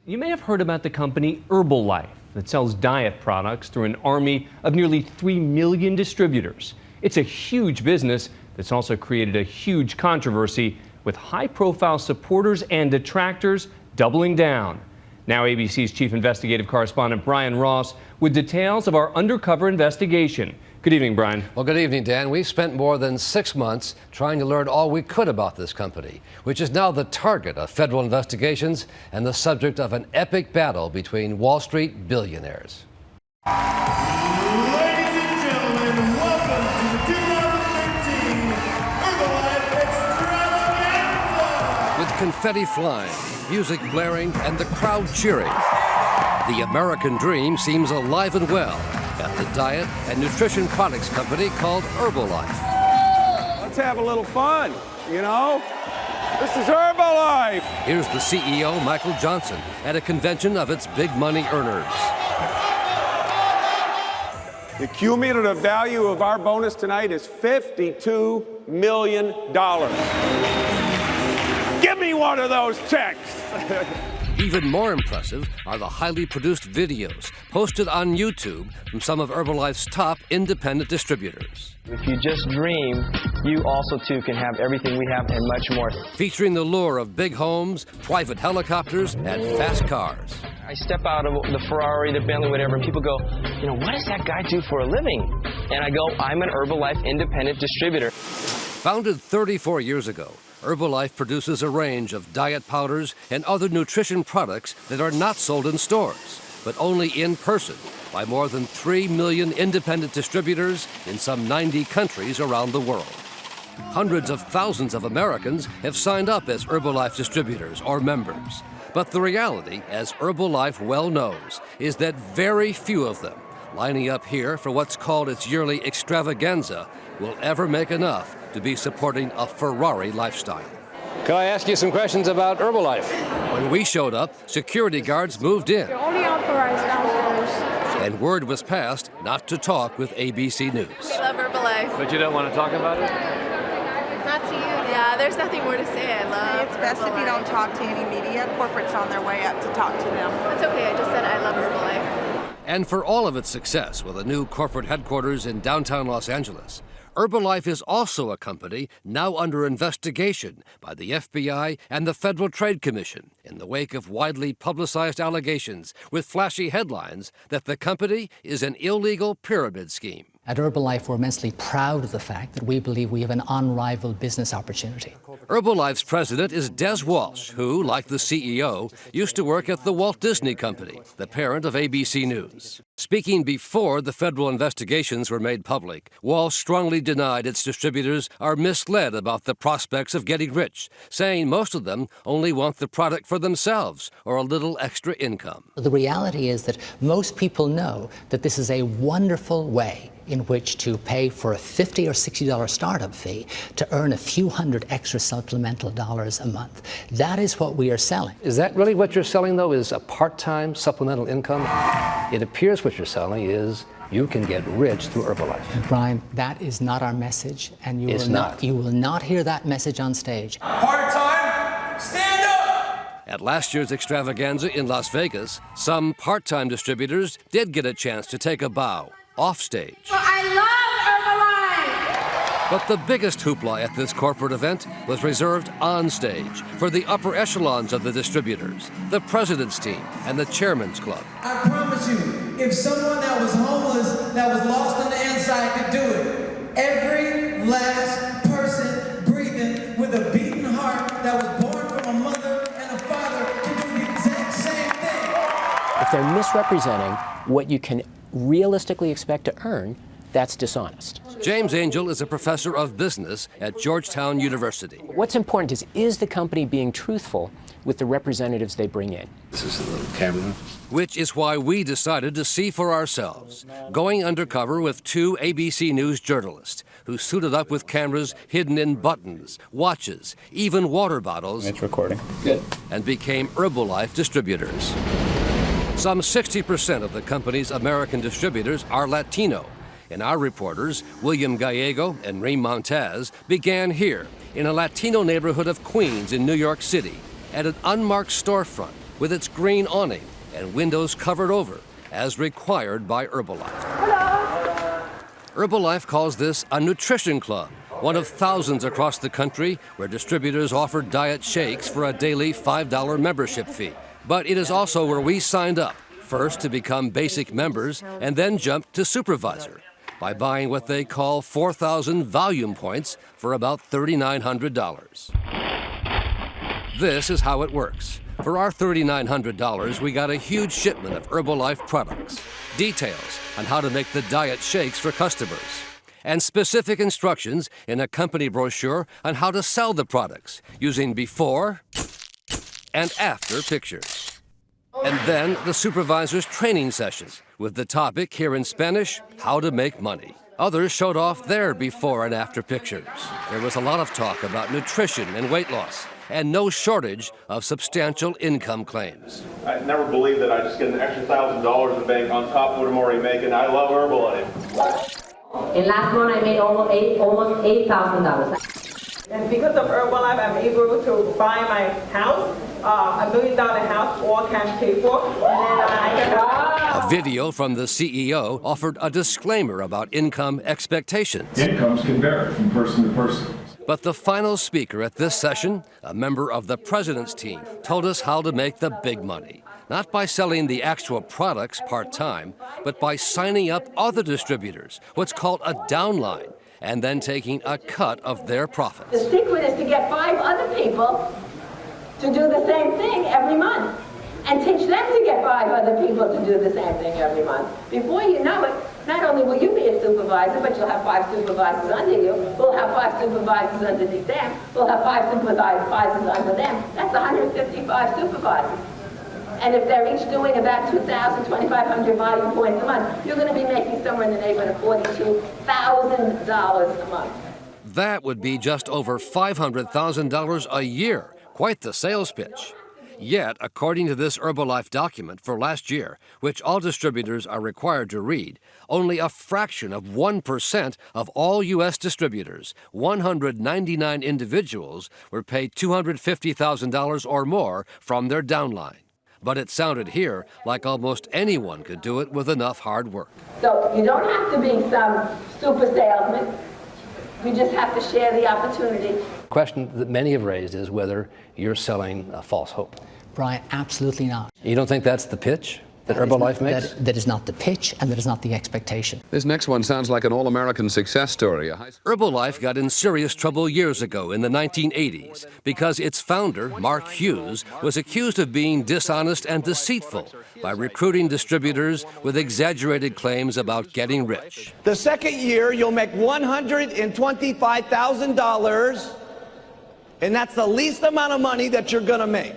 You may have heard about the company Herbalife that sells diet products through an army of nearly 3 million distributors. It's a huge business that's also created a huge controversy, with high-profile supporters and detractors doubling down. Now ABC's chief investigative correspondent Brian Ross with details of our undercover investigation. Good evening, Brian. Well, good evening, Dan. We've spent more than 6 months trying to learn all we could about this company, which is now the target of federal investigations and the subject of an epic battle between Wall Street billionaires. Ladies and gentlemen, welcome to the 2013 Herbalife Extravaganza! With confetti flying, music blaring, and the crowd cheering, the American dream seems alive and well at the diet and nutrition products company called Herbalife. Let's have a little fun, you know? This is Herbalife! Here's the CEO, Michael Johnson, at a convention of its big money earners. The cumulative value of our bonus tonight is $52 million. Give me one of those checks! Even more impressive are the highly produced videos posted on YouTube from some of Herbalife's top independent distributors. If you just dream, you also too can have everything we have and much more. Featuring the lure of big homes, private helicopters, and fast cars. I step out of the Ferrari, the Bentley, whatever, and people go, you know, what does that guy do for a living? And I go, I'm an Herbalife independent distributor. Founded 34 years ago, Herbalife produces a range of diet powders and other nutrition products that are not sold in stores, but only in person by more than 3 million independent distributors in some 90 countries around the world. Hundreds of thousands of Americans have signed up as Herbalife distributors or members. But the reality, as Herbalife well knows, is that very few of them lining up here for what's called its yearly extravaganza will ever make enough to be supporting a Ferrari lifestyle. Can I ask you some questions about Herbalife? When we showed up, security guards moved in. You're only authorized downstairs. And word was passed not to talk with ABC News. We love Herbalife. But you don't want to talk about it? Not to you. Yeah, there's nothing more to say. I love It's best if you don't talk to any media. Corporate's on their way up to talk to them. That's okay. I just said I love Herbalife. And for all of its success with a new corporate headquarters in downtown Los Angeles, Herbalife is also a company now under investigation by the FBI and the Federal Trade Commission in the wake of widely publicized allegations with flashy headlines that the company is an illegal pyramid scheme. At Herbalife, we're immensely proud of the fact that we believe we have an unrivaled business opportunity. Herbalife's president is Des Walsh, who, like the CEO, used to work at the Walt Disney Company, the parent of ABC News. Speaking before the federal investigations were made public, Walsh strongly denied its distributors are misled about the prospects of getting rich, saying most of them only want the product for themselves or a little extra income. The reality is that most people know that this is a wonderful way in which to pay for a $50 or $60 startup fee to earn a few hundred extra supplemental dollars a month. That is what we are selling. Is that really what you're selling, though, is a part-time supplemental income? It appears what you're selling is you can get rich through Herbalife. Brian, that is not our message, and you will not hear that message on stage. Part-time, stand up! At last year's extravaganza in Las Vegas, some part-time distributors did get a chance to take a bow off stage. Well, I love Herbalife! But the biggest hoopla at this corporate event was reserved on stage for the upper echelons of the distributors, the president's team, and the chairman's club. I promise you, if someone that was homeless, that was lost on the inside could do it, every last person breathing with a beating heart that was born from a mother and a father can do the exact same thing. If they're misrepresenting what you can realistically expect to earn, that's dishonest. James Angel is a professor of business at Georgetown University. What's important is the company being truthful with the representatives they bring in? This is a little camera. Which is why we decided to see for ourselves, going undercover with 2 ABC News journalists who suited up with cameras hidden in buttons, watches, even water bottles. It's recording. Good. And became Herbalife distributors. Some 60% of the company's American distributors are Latino, and our reporters, William Gallego and Reem Montaz, began here in a Latino neighborhood of Queens in New York City at an unmarked storefront with its green awning and windows covered over, as required by Herbalife. Herbalife calls this a nutrition club, one of thousands across the country where distributors offer diet shakes for a daily $5 membership fee. But it is also where we signed up, first to become basic members and then jumped to supervisor by buying what they call 4,000 volume points for about $3,900. This is how it works. For our $3,900, we got a huge shipment of Herbalife products, details on how to make the diet shakes for customers, and specific instructions in a company brochure on how to sell the products using before and after pictures. And then the supervisor's training sessions with the topic here in Spanish, how to make money. Others showed off their before and after pictures. There was a lot of talk about nutrition and weight loss, and no shortage of substantial income claims. I never believed that I just get an extra $1,000 in the bank on top of what I'm already making. I love Herbalife. In last month, I made almost $8,000. And because of Herbalife, I'm able to buy my house, $1 million house, all cash paid for. And then A video from the CEO offered a disclaimer about income expectations. Incomes can vary from person to person. But the final speaker at this session, a member of the president's team, told us how to make the big money. Not by selling the actual products part-time, but by signing up other distributors, what's called a downline, and then taking a cut of their profits. The secret is to get 5 other people to do the same thing every month and teach them to get 5 other people to do the same thing every month. Before you know it, not only will you be a supervisor, but you'll have 5 supervisors under you. We'll have 5 supervisors underneath them. We'll have 5 supervisors under them. That's 155 supervisors. And if they're each doing about 2,000, 2,500 volume points a month, you're going to be making somewhere in the neighborhood of $42,000 a month. That would be just over $500,000 a year. Quite the sales pitch. Yet, according to this Herbalife document for last year, which all distributors are required to read, only a fraction of 1% of all U.S. distributors, 199 individuals, were paid $250,000 or more from their downline. But it sounded here like almost anyone could do it with enough hard work. So you don't have to be some super salesman. You just have to share the opportunity. The question that many have raised is whether you're selling a false hope. Brian, absolutely not. You don't think that's the pitch that Herbalife makes? That is not the pitch, and that is not the expectation. This next one sounds like an all-American success story. Herbalife got in serious trouble years ago in the 1980s because its founder, Mark Hughes, was accused of being dishonest and deceitful by recruiting distributors with exaggerated claims about getting rich. The second year, you'll make $125,000, and that's the least amount of money that you're going to make.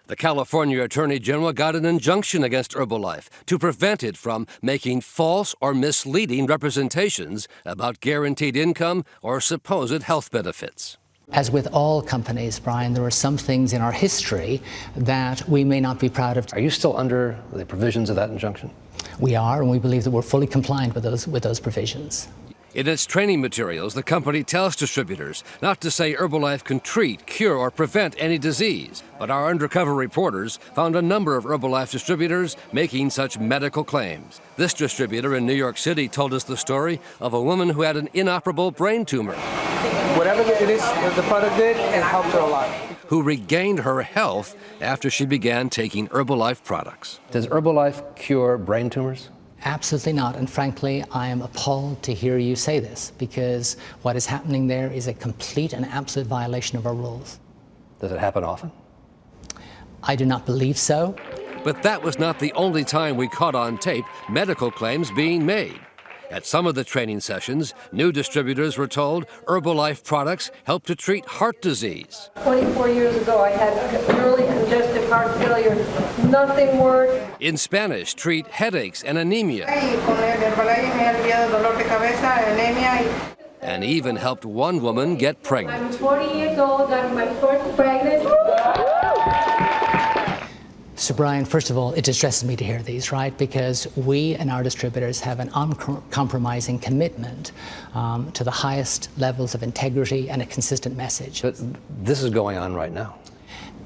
The California Attorney General got an injunction against Herbalife to prevent it from making false or misleading representations about guaranteed income or supposed health benefits. As with all companies, Brian, there are some things in our history that we may not be proud of. Are you still under the provisions of that injunction? We are, and we believe that we're fully compliant with those provisions. In its training materials, the company tells distributors not to say Herbalife can treat, cure, or prevent any disease. But our undercover reporters found a number of Herbalife distributors making such medical claims. This distributor in New York City told us the story of a woman who had an inoperable brain tumor. Whatever it is the product did, it helped her a lot. Who regained her health after she began taking Herbalife products. Does Herbalife cure brain tumors? Absolutely not, and frankly, I am appalled to hear you say this, because what is happening there is a complete and absolute violation of our rules. Does it happen often? I do not believe so. But that was not the only time we caught on tape medical claims being made. At some of the training sessions, new distributors were told Herbalife products help to treat heart disease. 24 years ago, I had early congestive heart failure. Nothing worked. In Spanish, treat headaches and anemia. And even helped one woman get pregnant. I'm 40 years old, got my first pregnancy. So Brian, first of all, it distresses me to hear these, right? Because we and our distributors have an uncompromising commitment to the highest levels of integrity and a consistent message. But this is going on right now.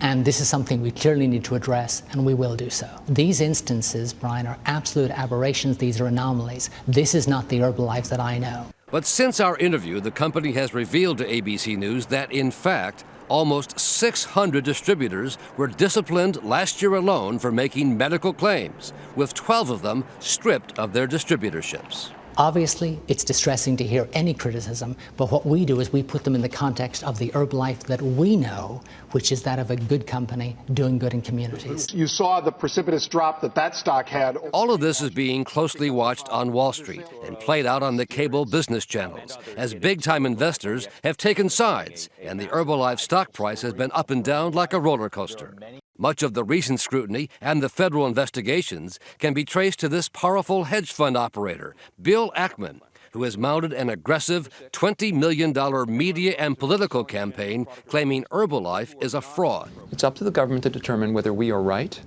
And this is something we clearly need to address, and we will do so. These instances, Brian, are absolute aberrations. These are anomalies. This is not the Herbalife that I know. But since our interview, the company has revealed to ABC News that, in fact, almost 600 distributors were disciplined last year alone for making medical claims, with 12 of them stripped of their distributorships. Obviously, it's distressing to hear any criticism, but what we do is we put them in the context of the Herbalife that we know, which is that of a good company doing good in communities. You saw the precipitous drop that stock had. All of this is being closely watched on Wall Street and played out on the cable business channels, as big-time investors have taken sides, and the Herbalife stock price has been up and down like a roller coaster. Much of the recent scrutiny and the federal investigations can be traced to this powerful hedge fund operator, Bill Ackman, who has mounted an aggressive $20 million media and political campaign claiming Herbalife is a fraud. It's up to the government to determine whether we are right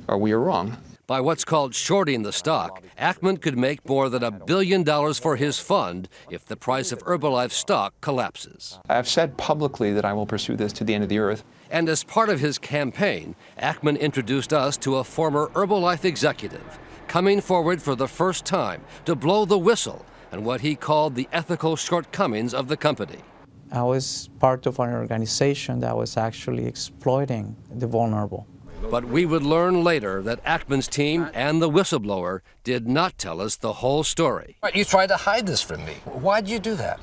or we are wrong. By what's called shorting the stock, Ackman could make more than $1 billion for his fund if the price of Herbalife stock collapses. I've said publicly that I will pursue this to the end of the earth. And as part of his campaign, Ackman introduced us to a former Herbalife executive, coming forward for the first time to blow the whistle on what he called the ethical shortcomings of the company. I was part of an organization that was actually exploiting the vulnerable. But we would learn later that Ackman's team and the whistleblower did not tell us the whole story. You tried to hide this from me. Why'd you do that?